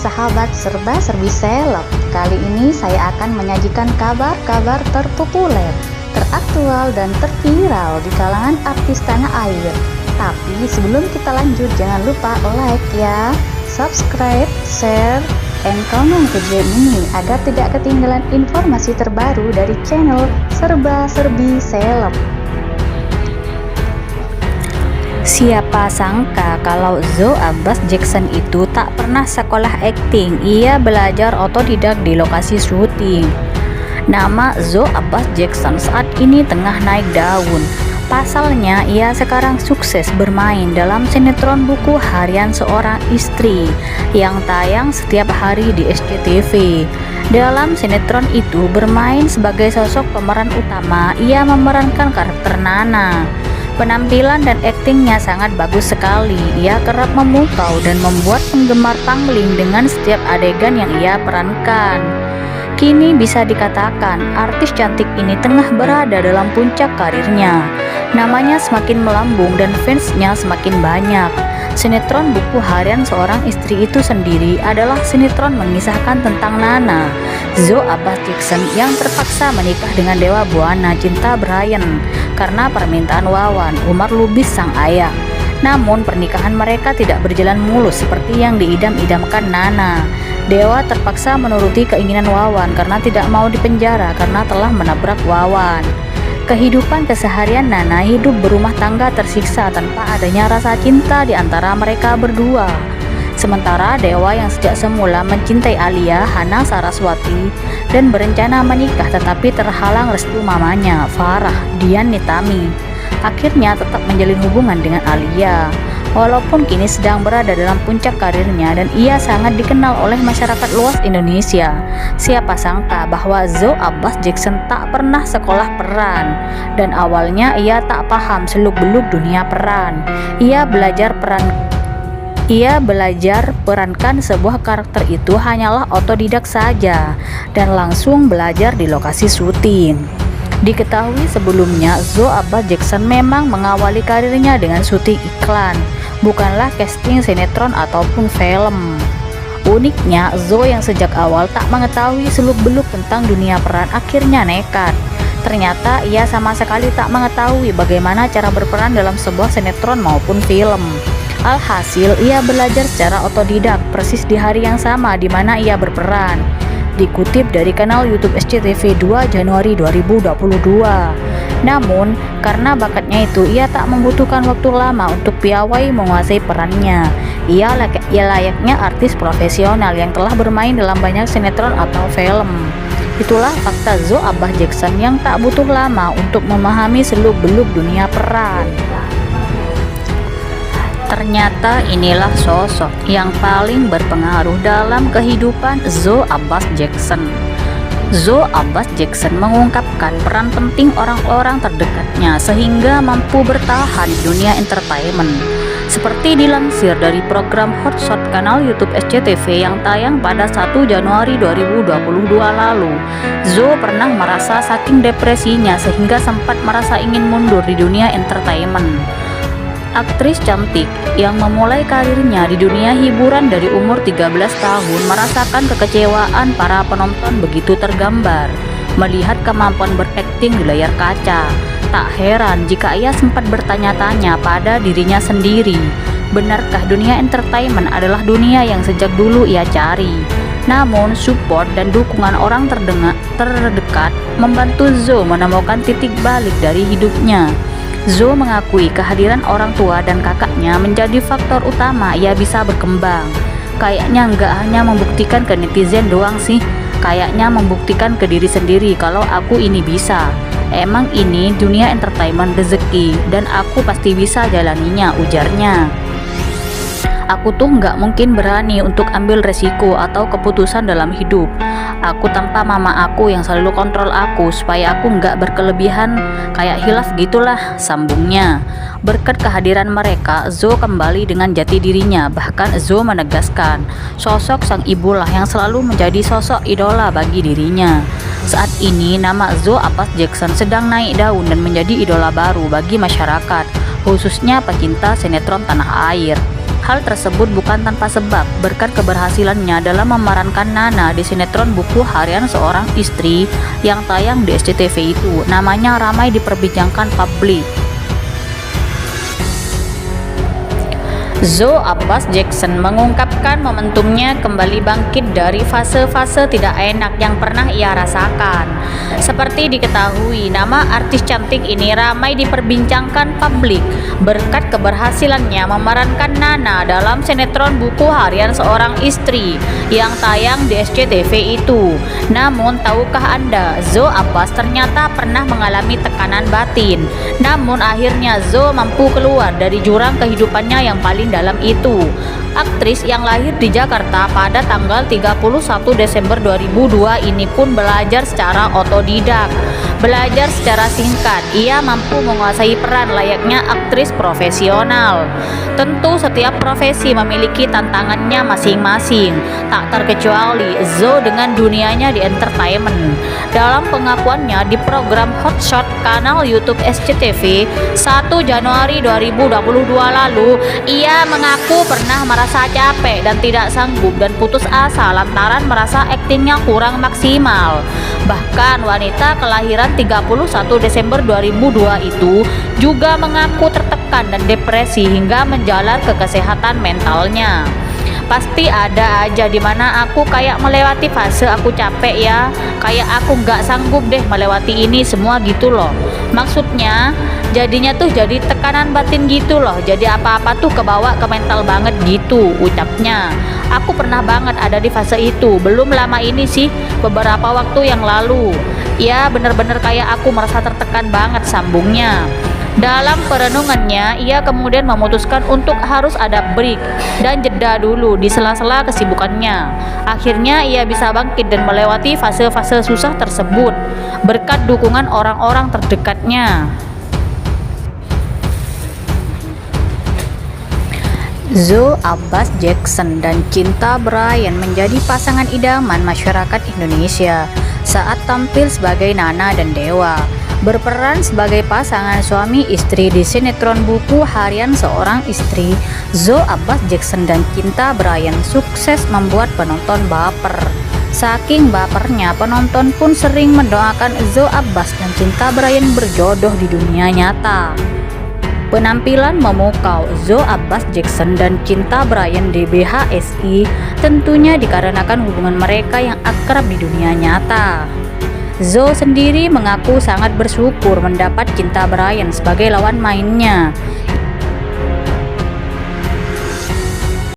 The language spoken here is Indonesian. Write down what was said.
sahabat serba-serbi seleb. Kali ini saya akan menyajikan kabar-kabar terpopuler, teraktual dan terviral di kalangan artis tanah air. Tapi sebelum kita lanjut, jangan lupa like ya, subscribe, share, and comment video ini agar tidak ketinggalan informasi terbaru dari channel serba-serbi seleb. Siapa sangka kalau Zoe Abbas Jackson itu tak pernah sekolah akting. Ia belajar otodidak di lokasi syuting. Nama Zoe Abbas Jackson saat ini tengah naik daun. Pasalnya ia sekarang sukses bermain dalam sinetron Buku Harian Seorang Istri yang tayang setiap hari di SCTV. Dalam sinetron itu bermain sebagai sosok pemeran utama. Ia memerankan karakter Nana. Penampilan dan aktingnya sangat bagus sekali. Ia kerap memukau dan membuat penggemar pangling dengan setiap adegan yang ia perankan. Kini bisa dikatakan artis cantik ini tengah berada dalam puncak karirnya. Namanya semakin melambung dan fansnya semakin banyak. Sinetron Buku Harian Seorang Istri itu sendiri adalah sinetron mengisahkan tentang Nana, Zoe Abbas Jackson yang terpaksa menikah dengan Dewa Buana Cinta Brian karena permintaan Wawan, Umar Lubis sang ayah. Namun pernikahan mereka tidak berjalan mulus seperti yang diidam-idamkan Nana. Dewa terpaksa menuruti keinginan Wawan karena tidak mau dipenjara karena telah menabrak Wawan. Kehidupan keseharian Nana hidup berumah tangga tersiksa tanpa adanya rasa cinta di antara mereka berdua. Sementara Dewa yang sejak semula mencintai Alia, Hana Saraswati, dan berencana menikah tetapi terhalang restu mamanya, Farah Dian Nitami, akhirnya tetap menjalin hubungan dengan Alia. Walaupun kini sedang berada dalam puncak karirnya dan ia sangat dikenal oleh masyarakat luas Indonesia, siapa sangka bahwa Zoe Abbas Jackson tak pernah sekolah peran dan awalnya ia tak paham seluk-beluk dunia peran. Ia belajar perankan sebuah karakter itu hanyalah otodidak saja dan langsung belajar di lokasi syuting. Diketahui sebelumnya Zoe Abbas Jackson memang mengawali karirnya dengan syuting iklan, bukanlah casting sinetron ataupun film. Uniknya, Zoe yang sejak awal tak mengetahui seluk-beluk tentang dunia peran akhirnya nekat. Ternyata ia sama sekali tak mengetahui bagaimana cara berperan dalam sebuah sinetron maupun film. Alhasil, ia belajar secara otodidak persis di hari yang sama di mana ia berperan. Dikutip dari kanal YouTube SCTV 2 Januari 2022. Namun, karena bakatnya itu, ia tak membutuhkan waktu lama untuk piawai menguasai perannya. Ia layaknya artis profesional yang telah bermain dalam banyak sinetron atau film. Itulah fakta Zoe Abbas Jackson yang tak butuh lama untuk memahami seluk-beluk dunia peran. Ternyata inilah sosok yang paling berpengaruh dalam kehidupan Zoe Abbas Jackson. Zoe Abbas Jackson mengungkapkan peran penting orang-orang terdekatnya sehingga mampu bertahan di dunia entertainment. Seperti dilansir dari program Hotshot kanal YouTube SCTV yang tayang pada 1 Januari 2022 lalu, Zoe pernah merasa saking depresinya sehingga sempat merasa ingin mundur di dunia entertainment. Aktris cantik yang memulai karirnya di dunia hiburan dari umur 13 tahun merasakan kekecewaan para penonton begitu tergambar melihat kemampuan berakting di layar kaca. Tak heran jika ia sempat bertanya-tanya pada dirinya sendiri, benarkah dunia entertainment adalah dunia yang sejak dulu ia cari? Namun support dan dukungan orang terdekat membantu Zoe menemukan titik balik dari hidupnya. Zoe mengakui kehadiran orang tua dan kakaknya menjadi faktor utama ia bisa berkembang. Kayaknya nggak hanya membuktikan ke netizen doang sih, kayaknya membuktikan ke diri sendiri kalau aku ini bisa. Emang ini dunia entertainment rezeki dan aku pasti bisa jalaninya, ujarnya. Aku tuh nggak mungkin berani untuk ambil resiko atau keputusan dalam hidup. Aku tanpa mama aku yang selalu kontrol aku supaya aku nggak berkelebihan kayak hilaf gitulah, sambungnya. Berkat kehadiran mereka, Zoe kembali dengan jati dirinya. Bahkan Zoe menegaskan, sosok sang ibulah yang selalu menjadi sosok idola bagi dirinya. Saat ini nama Zoe Abbas Jackson sedang naik daun dan menjadi idola baru bagi masyarakat, khususnya pecinta sinetron tanah air. Hal tersebut bukan tanpa sebab, berkat keberhasilannya dalam memerankan Nana di sinetron buku harian Seorang Istri yang tayang di SCTV itu. Namanya ramai diperbincangkan publik. Zoe Abbas Jackson mengungkapkan momentumnya kembali bangkit dari fase-fase tidak enak yang pernah ia rasakan. Seperti diketahui, nama artis cantik ini ramai diperbincangkan publik berkat keberhasilannya memerankan Nana dalam sinetron buku harian Seorang Istri yang tayang di SCTV itu. Namun, tahukah Anda, Zoe Abbas ternyata pernah mengalami tekanan batin. Namun, akhirnya Zoe mampu keluar dari jurang kehidupannya yang paling dalam itu. Aktris yang lahir di Jakarta pada tanggal 31 Desember 2002 ini pun belajar secara otodidak. Belajar secara singkat, ia mampu menguasai peran layaknya aktris profesional. Tentu setiap profesi memiliki tantangannya masing-masing, tak terkecuali Zoe dengan dunianya di entertainment. Dalam pengakuannya di program Hot Shot kanal YouTube SCTV 1 Januari 2022 lalu, ia mengaku pernah merasa capek dan tidak sanggup dan putus asa lantaran merasa aktingnya kurang maksimal. Bahkan wanita kelahiran 31 Desember 2002 itu juga mengaku tertekan dan depresi hingga menjalar ke kesehatan mentalnya. Pasti ada aja dimana aku kayak melewati fase aku capek ya, kayak aku nggak sanggup deh melewati ini semua gitu loh. Maksudnya jadinya tuh jadi tekanan batin gitu loh, jadi apa-apa tuh kebawa ke mental banget gitu, ucapnya. Aku pernah banget ada di fase itu, belum lama ini sih, beberapa waktu yang lalu. Ya bener-bener kayak aku merasa tertekan banget, sambungnya. Dalam perenungannya, ia kemudian memutuskan untuk harus ada break dan jeda dulu di sela-sela kesibukannya. Akhirnya ia bisa bangkit dan melewati fase-fase susah tersebut berkat dukungan orang-orang terdekatnya. Zoe Abbas Jackson dan Cinta Bryan menjadi pasangan idaman masyarakat Indonesia saat tampil sebagai Nana dan Dewa. Berperan sebagai pasangan suami istri di sinetron buku harian Seorang Istri, Zoe Abbas Jackson dan Cinta Bryan sukses membuat penonton baper. Saking bapernya, penonton pun sering mendoakan Zoe Abbas dan Cinta Bryan berjodoh di dunia nyata. Penampilan memukau Zoe Abbas Jackson dan Cinta Bryan di BHSI tentunya dikarenakan hubungan mereka yang akrab di dunia nyata. Zoe sendiri mengaku sangat bersyukur mendapat Cinta Bryan sebagai lawan mainnya.